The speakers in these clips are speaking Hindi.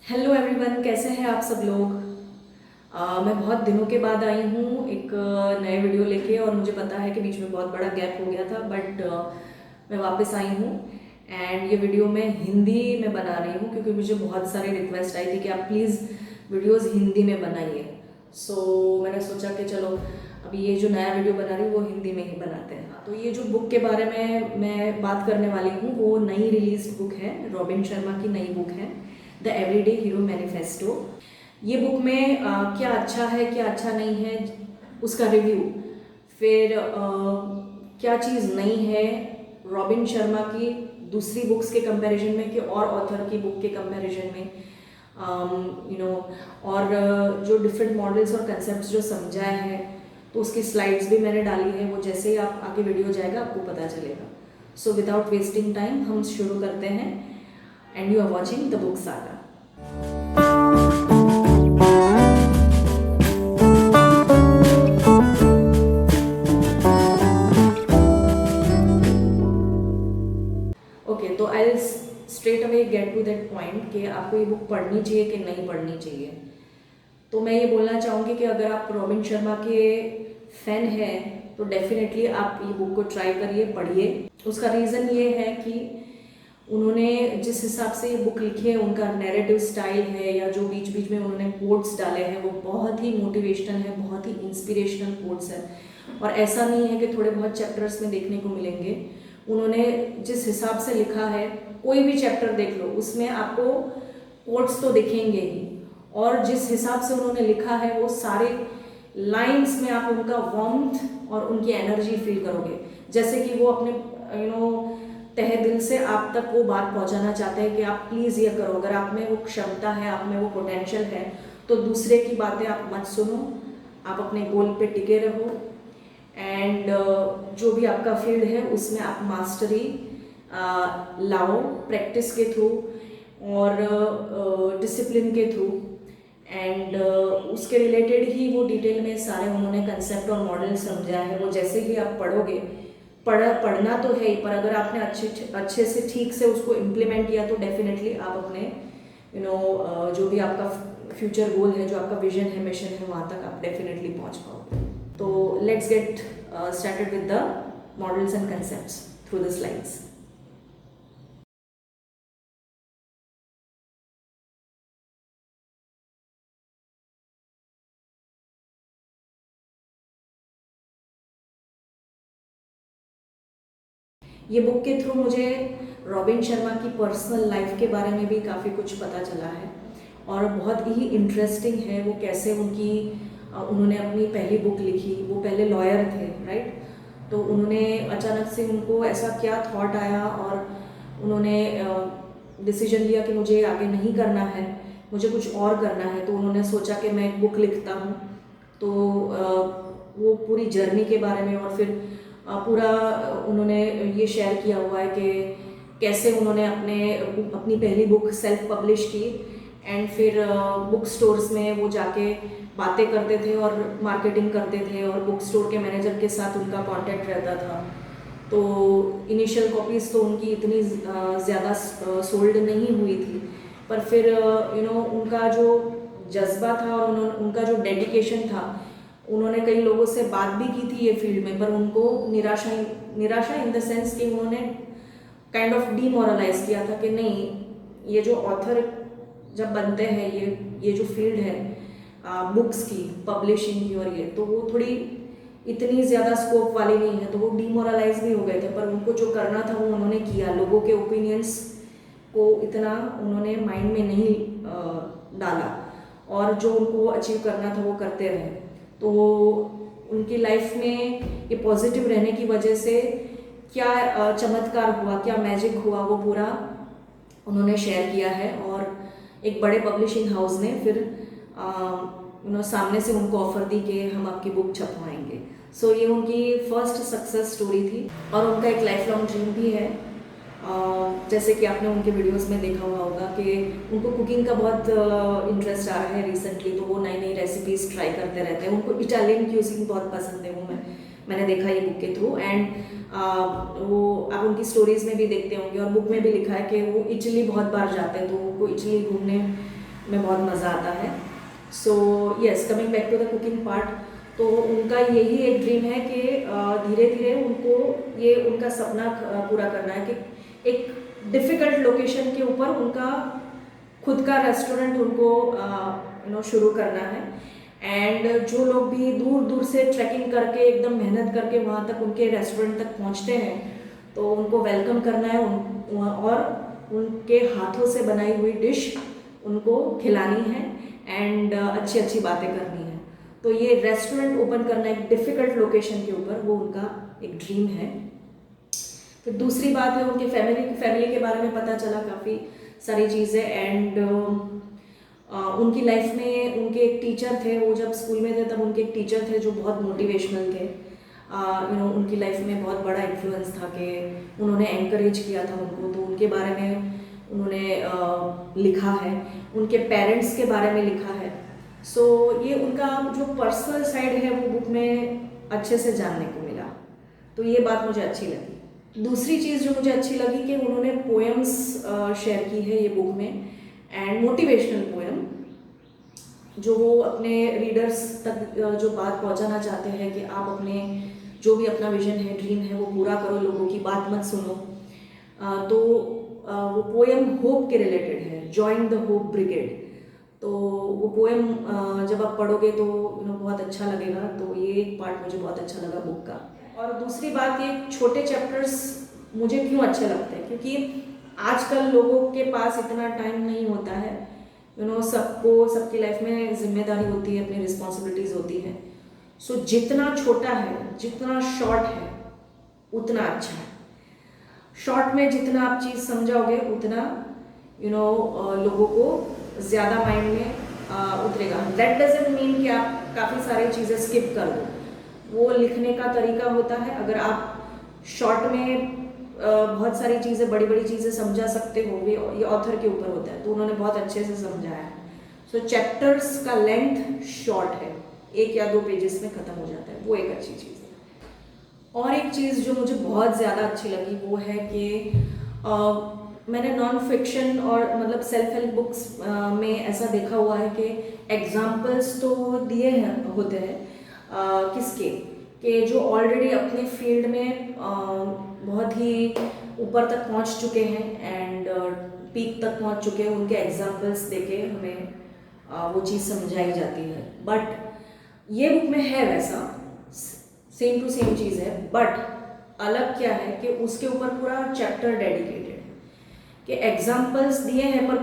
हेलो एवरीवन, कैसे हैं आप सब लोग। मैं बहुत दिनों के बाद आई हूँ एक नए वीडियो लेके। और मुझे पता है कि बीच में बहुत बड़ा गैप हो गया था, बट मैं वापस आई हूँ। एंड ये वीडियो मैं हिंदी में बना रही हूँ क्योंकि मुझे बहुत सारी रिक्वेस्ट आई थी कि आप प्लीज़ वीडियोस हिंदी में बनाइए। मैंने सोचा कि चलो अभी ये जो नया वीडियो बना रही हूँ वो हिंदी में ही बनाते हैं। तो ये जो बुक के बारे में मैं बात करने वाली हूँ वो नई रिलीज बुक है, रॉबिन शर्मा की नई बुक है, द एवरीडे हीरो मैनिफेस्टो। ये बुक में क्या अच्छा है क्या अच्छा नहीं है उसका रिव्यू, फिर क्या चीज़ नई है रॉबिन शर्मा की दूसरी बुक्स के कंपैरिजन में कि और ऑथर की बुक के कंपैरिजन में, और जो डिफरेंट मॉडल्स और कंसेप्ट जो समझाए हैं तो उसकी स्लाइड्स भी मैंने डाली है। वो जैसे ही आप आगे वीडियो जाएगा आपको पता चलेगा। सो विदाउट वेस्टिंग टाइम हम शुरू करते हैं। And you are watching the Book Saga. Okay, तो I straight away get to that point कि आपको ये बुक पढ़नी चाहिए कि नहीं पढ़नी चाहिए। तो मैं ये बोलना चाहूँगी कि अगर आप रॉबिन शर्मा के फैन हैं तो डेफिनेटली आप ये बुक को ट्राई करिए, पढ़िए। उसका रीज़न ये है कि उन्होंने जिस हिसाब से ये बुक लिखी है, उनका नैरेटिव स्टाइल है या जो बीच बीच में उन्होंने कोट्स डाले हैं वो बहुत ही मोटिवेशनल है, बहुत ही इंस्पिरेशनल कोट्स है। और ऐसा नहीं है कि थोड़े बहुत चैप्टर्स में देखने को मिलेंगे। उन्होंने जिस हिसाब से लिखा है, कोई भी चैप्टर देख लो उसमें आपको कोट्स तो दिखेंगे ही, और जिस हिसाब से उन्होंने लिखा है वो सारे लाइंस में आप उनका वार्मथ और उनकी एनर्जी फील करोगे, जैसे कि वो अपने तहे दिल से आप तक वो बात पहुंचाना चाहते हैं कि आप प्लीज़ ये करो। अगर आप में वो क्षमता है, आप में वो पोटेंशियल है, तो दूसरे की बातें आप मत सुनो, आप अपने गोल पे टिके रहो। एंड जो भी आपका फील्ड है उसमें आप मास्टरी लाओ, प्रैक्टिस के थ्रू और डिसिप्लिन के थ्रू। एंड उसके रिलेटेड ही वो डिटेल में सारे उन्होंने कंसेप्ट और मॉडल समझा है। वो जैसे ही आप पढ़ोगे, पढ़ना तो है ही, पर अगर आपने अच्छे से ठीक से उसको इम्प्लीमेंट किया तो डेफिनेटली आप अपने जो भी आपका फ्यूचर गोल है, जो आपका विजन है, मिशन है, वहाँ तक आप डेफिनेटली पहुँच पाओगे। तो let's get started with the models and concepts through the slides. ये बुक के थ्रू मुझे रॉबिन शर्मा की पर्सनल लाइफ के बारे में भी काफ़ी कुछ पता चला है और बहुत ही इंटरेस्टिंग है वो कैसे उन्होंने अपनी पहली बुक लिखी। वो पहले लॉयर थे, राइट। तो उन्होंने अचानक से उनको ऐसा क्या थॉट आया और उन्होंने डिसीजन लिया कि मुझे आगे नहीं करना है, मुझे कुछ और करना है। तो उन्होंने सोचा कि मैं एक बुक लिखता हूँ। तो वो पूरी जर्नी के बारे में और फिर पूरा उन्होंने ये शेयर किया हुआ है कि कैसे उन्होंने अपनी पहली बुक सेल्फ पब्लिश की। एंड फिर बुक स्टोर्स में वो जाके बातें करते थे और मार्केटिंग करते थे और बुक स्टोर के मैनेजर के साथ उनका कांटेक्ट रहता था। तो इनिशियल कॉपीज़ तो उनकी इतनी ज़्यादा सोल्ड नहीं हुई थी, पर फिर उनका जो जज्बा था और उनका जो डेडिकेशन था, उन्होंने कई लोगों से बात भी की थी ये फील्ड में, पर उनको निराशा इन द सेंस कि उन्होंने काइंड ऑफ डीमोरलाइज किया था कि नहीं, ये जो ऑथर जब बनते हैं, ये जो फील्ड है बुक्स की पब्लिशिंग की, और ये तो वो थोड़ी इतनी ज़्यादा स्कोप वाली नहीं है। तो वो डीमोरलाइज भी हो गए थे, पर उनको जो करना था वो उन्होंने किया। लोगों के ओपिनियंस को इतना उन्होंने माइंड में नहीं डाला और जो उनको अचीव करना था वो करते रहे। तो उनकी लाइफ में ये पॉजिटिव रहने की वजह से क्या चमत्कार हुआ, क्या मैजिक हुआ, वो पूरा उन्होंने शेयर किया है। और एक बड़े पब्लिशिंग हाउस ने फिर सामने से उनको ऑफर दी कि हम आपकी बुक छपवाएंगे। ये उनकी फर्स्ट सक्सेस स्टोरी थी और उनका एक लाइफ लॉन्ग ड्रीम भी है। जैसे कि आपने उनके वीडियोस में देखा हुआ होगा कि उनको कुकिंग का बहुत इंटरेस्ट आ रहा है रिसेंटली। तो वो नई नई रेसिपीज़ ट्राई करते रहते हैं। उनको इटालियन क्यूजिंग बहुत पसंद है, वो मैंने देखा ये बुक के थ्रू। एंड वो आप उनकी स्टोरीज़ में भी देखते होंगे और बुक में भी लिखा है कि वो इटली बहुत बार जाते हैं। तो उनको इटली घूमने में बहुत मज़ा आता है। So yes, coming back to the cooking part, तो उनका यही एक ड्रीम है कि धीरे धीरे उनको ये उनका सपना पूरा करना है कि एक डिफ़िकल्ट लोकेशन के ऊपर उनका खुद का रेस्टोरेंट उनको शुरू करना है। एंड जो लोग भी दूर दूर से ट्रैकिंग करके एकदम मेहनत करके वहाँ तक उनके रेस्टोरेंट तक पहुँचते हैं, तो उनको वेलकम करना है और उनके हाथों से बनाई हुई डिश उनको खिलानी है एंड अच्छी अच्छी बातें करनी है। तो ये रेस्टोरेंट ओपन करना एक डिफ़िकल्ट लोकेशन के ऊपर, वो उनका एक ड्रीम है। फिर दूसरी बात है उनके फैमिली के बारे में पता चला काफ़ी सारी चीज़ें। एंड उनकी लाइफ में उनके एक टीचर थे, वो जब स्कूल में थे तब उनके एक टीचर थे जो बहुत मोटिवेशनल थे। उनकी लाइफ में बहुत बड़ा इन्फ्लुएंस था कि उन्होंने एनकरेज किया था उनको, तो उनके बारे में उन्होंने लिखा है, उनके पेरेंट्स के बारे में लिखा है। सो ये उनका जो पर्सनल साइड है वो बुक में अच्छे से जानने को मिला, तो ये बात मुझे अच्छी लगी। दूसरी चीज़ जो मुझे अच्छी लगी कि उन्होंने पोएम्स शेयर की है ये बुक में, एंड मोटिवेशनल पोएम जो वो अपने रीडर्स तक जो बात पहुंचाना चाहते हैं कि आप अपने जो भी अपना विजन है, ड्रीम है, वो पूरा करो, लोगों की बात मत सुनो। तो वो पोएम होप के रिलेटेड है, जॉइन द होप ब्रिगेड। तो वो पोएम जब आप पढ़ोगे तो बहुत अच्छा लगेगा। तो ये एक पार्ट मुझे बहुत अच्छा लगा बुक का। और दूसरी बात, ये छोटे चैप्टर्स मुझे क्यों अच्छे लगते हैं, क्योंकि आजकल लोगों के पास इतना टाइम नहीं होता है। सबको सबकी लाइफ में जिम्मेदारी होती है, अपनी रिस्पॉन्सिबिलिटीज़ होती है। सो जितना छोटा है, जितना शॉर्ट है, उतना अच्छा है। शॉर्ट में जितना आप चीज़ समझाओगे उतना लोगों को ज़्यादा माइंड में उतरेगा। दैट डजंट मीन कि आप काफ़ी सारी चीज़ें स्किप कर दो, वो लिखने का तरीका होता है। अगर आप शॉर्ट में बहुत सारी चीज़ें, बड़ी बड़ी चीज़ें समझा सकते हो, ये ऑथर के ऊपर होता है, तो उन्होंने बहुत अच्छे से समझाया है। सो चैप्टर्स का लेंथ शॉर्ट है, 1 या 2 पेजेस में ख़त्म हो जाता है, वो एक अच्छी चीज़ है। और एक चीज़ जो मुझे बहुत ज़्यादा अच्छी लगी वो है कि मैंने नॉन फिक्शन और मतलब सेल्फ हेल्प बुक्स में ऐसा देखा हुआ है कि एग्जाम्पल्स तो दिए हैं होते हैं किसके, कि जो ऑलरेडी अपने फील्ड में बहुत ही ऊपर तक पहुंच चुके हैं एंड पीक तक पहुंच चुके हैं, उनके एग्जाम्पल्स देके हमें वो चीज़ समझाई जाती है। बट ये बुक में है वैसा सेम टू सेम चीज़ है, बट अलग क्या है कि उसके ऊपर पूरा चैप्टर डेडिकेटेड है, कि एग्जाम्पल्स दिए हैं पर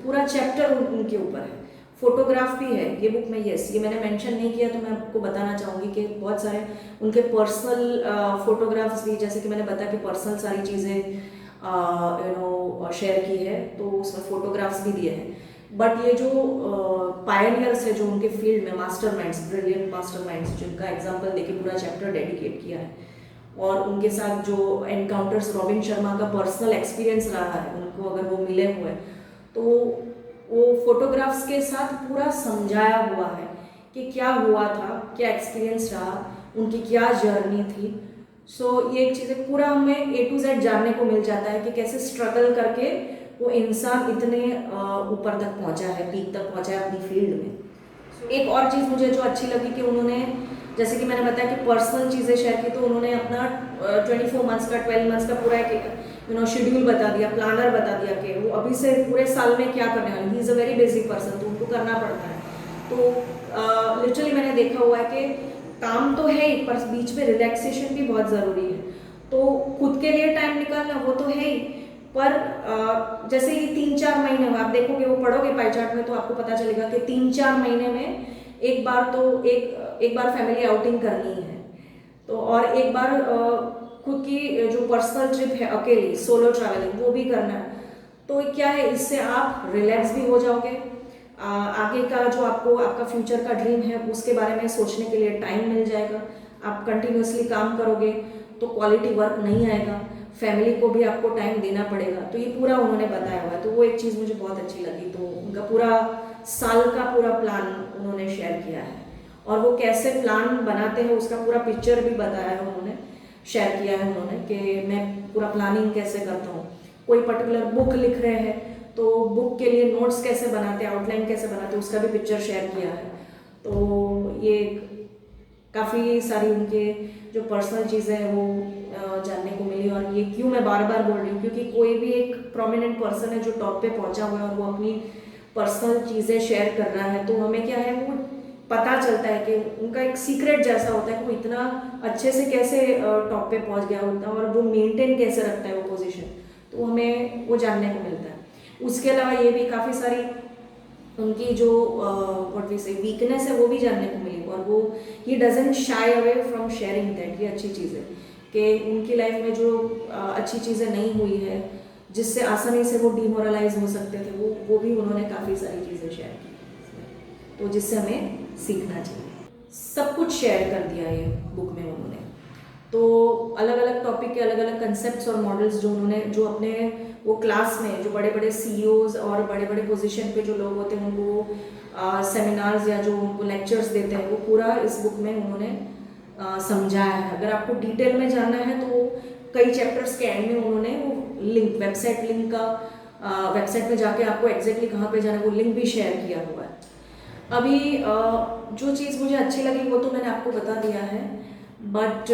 पूरा चैप्टर उनके ऊपर है। फोटोग्राफ भी है ये बुक में, यस, ये मैंने मेंशन नहीं किया तो मैं आपको बताना चाहूँगी कि बहुत सारे उनके पर्सनल फोटोग्राफ्स भी, जैसे कि मैंने बताया कि पर्सनल सारी चीज़ें शेयर की है, तो उसमें फोटोग्राफ्स भी दिए हैं। बट ये जो पायनियर्स है जो उनके फील्ड में मास्टरमाइंड्स, ब्रिलियंट मास्टरमाइंड्स, जिनका एग्जाम्पल देके पूरा चैप्टर डेडिकेट किया है, और उनके साथ जो एनकाउंटर्स रॉबिन शर्मा का पर्सनल एक्सपीरियंस रहा है, उनको अगर वो मिले हुए, तो वो फोटोग्राफ्स के साथ पूरा समझाया हुआ है कि क्या हुआ था, क्या एक्सपीरियंस रहा, उनकी क्या जर्नी थी। सो ये एक चीज़ें पूरा हमें A to Z जानने को मिल जाता है कि कैसे स्ट्रगल करके वो इंसान इतने ऊपर तक पहुंचा है, पीक तक पहुंचा है अपनी फील्ड में। एक और चीज़ मुझे जो अच्छी लगी कि उन्होंने, जैसे कि मैंने बताया कि पर्सनल चीज़ें शेयर की, तो उन्होंने अपना 24 मंथ्स का, 12 मंथ्स का पूरा एक शेड्यूल बता दिया, प्लानर बता दिया कि वो अभी से पूरे साल में क्या करने वाले। He is a very busy person, तो उनको करना पड़ता है। तो लिटरली मैंने देखा हुआ है कि काम तो है ही, पर बीच में रिलैक्सेशन भी बहुत ज़रूरी है। तो खुद के लिए टाइम निकालना वो तो है ही, पर जैसे ये 3-4 महीने में आप देखोगे, वो पढ़ोगे पाई चार्ट में, तो आपको पता चलेगा कि 3-4 महीने में एक बार तो एक बार फैमिली आउटिंग करनी है, तो और एक बार खुद की जो पर्सनल ट्रिप है, अकेली सोलो ट्रैवलिंग, वो भी करना है। तो क्या है, इससे आप रिलैक्स भी हो जाओगे, आगे का जो आपका फ्यूचर का ड्रीम है उसके बारे में सोचने के लिए टाइम मिल जाएगा। आप कंटिन्यूसली काम करोगे तो क्वालिटी वर्क नहीं आएगा, फैमिली को भी आपको टाइम देना पड़ेगा। तो ये पूरा उन्होंने बताया हुआ है, तो वो एक चीज़ मुझे बहुत अच्छी लगी। तो उनका पूरा साल का पूरा प्लान उन्होंने शेयर किया है, और वो कैसे प्लान बनाते हैं उसका पूरा पिक्चर भी बताया है उन्होंने, शेयर किया है उन्होंने कि मैं पूरा प्लानिंग कैसे करता हूँ। कोई पर्टिकुलर बुक लिख रहे हैं तो बुक के लिए नोट्स कैसे बनाते हैं, आउटलाइन कैसे बनाते हैं, उसका भी पिक्चर शेयर किया है। तो ये काफ़ी सारी उनके जो पर्सनल चीज़ें हैं वो जानने को मिली। और ये क्यों मैं बार बार बोल रही हूँ, क्योंकि कोई भी एक प्रोमिनेंट पर्सन है जो टॉप पे पहुँचा हुआ है और वो अपनी पर्सनल चीज़ें शेयर कर रहा है, तो हमें क्या है वो पता चलता है कि उनका एक सीक्रेट जैसा होता है कि वो इतना अच्छे से कैसे टॉप पे पहुँच गया होता है और वो मेंटेन कैसे रखता है वो पोजीशन, तो हमें वो जानने को मिलता है। उसके अलावा ये भी काफ़ी सारी उनकी जो व्हाट वी से वीकनेस है वो भी जानने को मिली। और वो he doesn't shy away from sharing that, ये अच्छी चीज़ है कि उनकी लाइफ में जो अच्छी चीज़ें नहीं हुई है जिससे आसानी से वो डिमोरलाइज हो सकते थे, वो भी उन्होंने काफ़ी सारी चीज़ें शेयर की, तो जिससे हमें सीखना चाहिए। सब कुछ शेयर कर दिया ये बुक में उन्होंने। तो अलग अलग टॉपिक के अलग अलग कंसेप्ट्स और मॉडल्स जो उन्होंने जो अपने वो क्लास में जो बड़े बड़े सीईओज और बड़े बड़े पोजीशन पे जो लोग होते हैं उनको सेमिनार्स या जो उनको लेक्चर्स देते हैं वो पूरा इस बुक में उन्होंने समझाया है। अगर आपको डिटेल में जानना है तो कई चैप्टर्स के एंड में उन्होंने वो लिंक, वेबसाइट लिंक का वेबसाइट में जाके आपको एग्जैक्टली कहाँ पे जाना है वो लिंक भी शेयर किया हुआ है। अभी जो चीज़ मुझे अच्छी लगी वो तो मैंने आपको बता दिया है, बट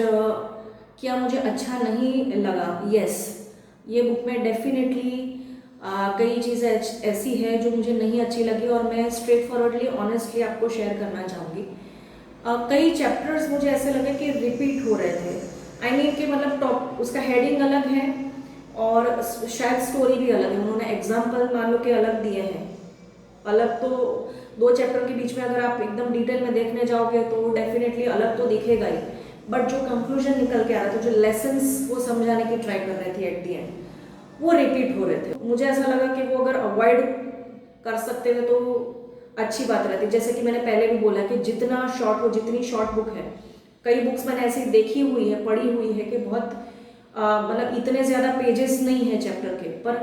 क्या मुझे अच्छा नहीं लगा, यस, ये बुक में डेफिनेटली कई चीज़ें ऐसी है जो मुझे नहीं अच्छी लगी और मैं स्ट्रेट फॉरवर्डली ऑनेस्टली आपको शेयर करना चाहूँगी। कई चैप्टर्स मुझे ऐसे लगे कि रिपीट हो रहे थे। आई मीन कि मतलब टॉप उसका हेडिंग अलग है और शायद स्टोरी भी अलग है। उन्होंने एग्जाम्पल मान लो कि अलग दिए हैं, अलग तो दो चैप्टर के बीच में अगर आप एकदम डिटेल में देखने जाओगे तो डेफिनेटली अलग तो दिखेगा ही, बट जो कंक्लूजन निकल के आ रहा था, जो लेसन्स वो समझाने की ट्राई कर रहे थे एट दी एंड, वो रिपीट हो रहे थे। मुझे ऐसा लगा कि वो अगर अवॉइड कर सकते थे तो अच्छी बात रहती। जैसे कि मैंने पहले भी बोला कि जितना शॉर्ट हो, जितनी शॉर्ट बुक है, कई बुक्स मैंने ऐसी देखी हुई है, पढ़ी हुई है कि बहुत मतलब इतने ज़्यादा पेजेस नहीं है चैप्टर के, पर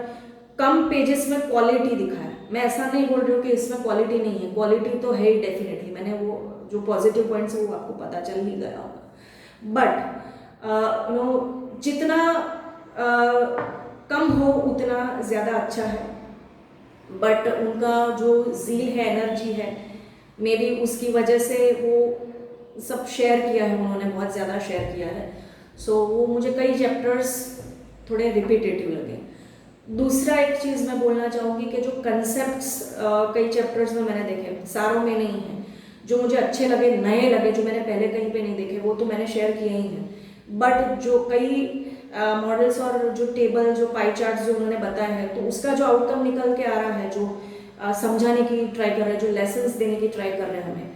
कम पेजेस में क्वालिटी दिखा है। मैं ऐसा नहीं बोल रही हूँ कि इसमें क्वालिटी नहीं है, क्वालिटी तो है ही डेफिनेटली। मैंने वो जो पॉजिटिव पॉइंट्स है वो आपको पता चल ही गया होगा, बट यू नो जितना कम हो उतना ज़्यादा अच्छा है। बट उनका जो ज़ील है, एनर्जी है, मे बी उसकी वजह से वो सब शेयर किया है उन्होंने, बहुत ज़्यादा शेयर किया है। सो वो मुझे कई चैप्टर्स थोड़े रिपीटेटिव लगे। दूसरा एक चीज़ मैं बोलना चाहूँगी कि जो कंसेप्ट्स कई चैप्टर्स में मैंने देखे, सारों में नहीं है, जो मुझे अच्छे लगे, नए लगे, जो मैंने पहले कहीं पे नहीं देखे, वो तो मैंने शेयर किए ही हैं। बट जो कई मॉडल्स और जो टेबल, जो पाई चार्ट्स जो उन्होंने बताए हैं, तो उसका जो आउटकम निकल के आ रहा है, जो समझाने की ट्राई कर रहे हैं, जो लेसन्स देने की ट्राई कर रहे हैं हमें,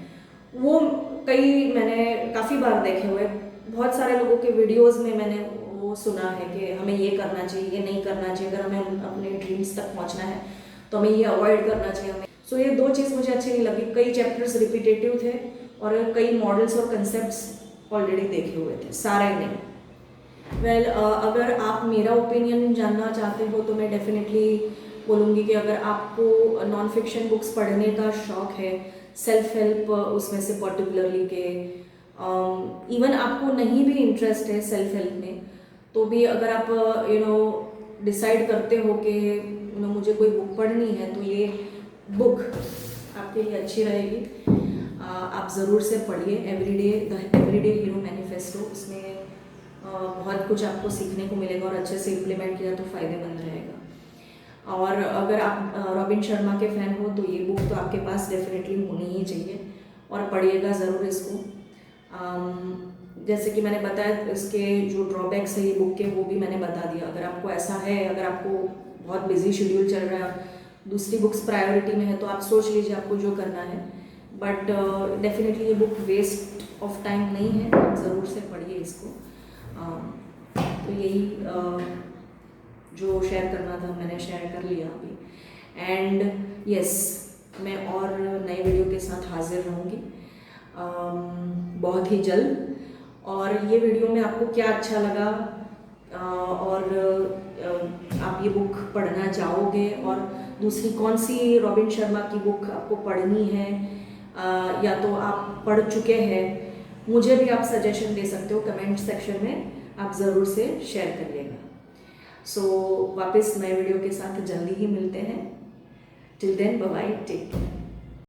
वो कई मैंने काफ़ी बार देखे हुए। बहुत सारे लोगों के वीडियोज़ में मैंने वो सुना है कि हमें ये करना चाहिए, ये नहीं करना चाहिए, अगर हमें अपने ड्रीम्स तक पहुंचना है तो हमें ये अवॉइड करना चाहिए हमें। सो ये दो चीज़ मुझे अच्छी नहीं लगी। कई चैप्टर्स रिपीटेटिव थे और कई मॉडल्स और कंसेप्ट्स ऑलरेडी देखे हुए थे, सारे नहीं। वेल, अगर आप मेरा ओपिनियन जानना चाहते हो तो मैं डेफिनेटली बोलूँगी कि अगर आपको नॉन फिक्शन बुक्स पढ़ने का शौक़ है, सेल्फ हेल्प उसमें से पर्टिकुलरली के इवन आपको नहीं भी इंटरेस्ट है सेल्फ हेल्प में, तो भी अगर आप डिसाइड करते हो कि मुझे कोई बुक पढ़नी है तो ये बुक आपके लिए अच्छी रहेगी। आप ज़रूर से पढ़िए, एवरीडे हीरो मैनिफेस्टो। उसमें बहुत कुछ आपको सीखने को मिलेगा और अच्छे से इम्प्लीमेंट किया तो फ़ायदेमंद रहेगा। और अगर आप रॉबिन शर्मा के फ़ैन हो तो ये बुक तो आपके पास डेफिनेटली होनी ही चाहिए और पढ़िएगा ज़रूर इसको। जैसे कि मैंने बताया, इसके जो ड्रॉबैक्स है ये बुक के वो भी मैंने बता दिया। अगर आपको ऐसा है, अगर आपको बहुत बिजी शेड्यूल चल रहा है, दूसरी बुक्स प्रायोरिटी में है, तो आप सोच लीजिए आपको जो करना है। बट डेफिनेटली ये बुक वेस्ट ऑफ टाइम नहीं है, आप ज़रूर से पढ़िए इसको। तो यही जो शेयर करना था मैंने शेयर कर लिया अभी। एंड यस, मैं और नए वीडियो के साथ हाजिर रहूँगी बहुत ही जल्द। और ये वीडियो में आपको क्या अच्छा लगा और आप ये बुक पढ़ना चाहोगे और दूसरी कौन सी रॉबिन शर्मा की बुक आपको पढ़नी है, या तो आप पढ़ चुके हैं, मुझे भी आप सजेशन दे सकते हो कमेंट सेक्शन में, आप ज़रूर से शेयर करिएगा। सो वापस नए वीडियो के साथ जल्दी ही मिलते हैं। Till then bye bye, take care.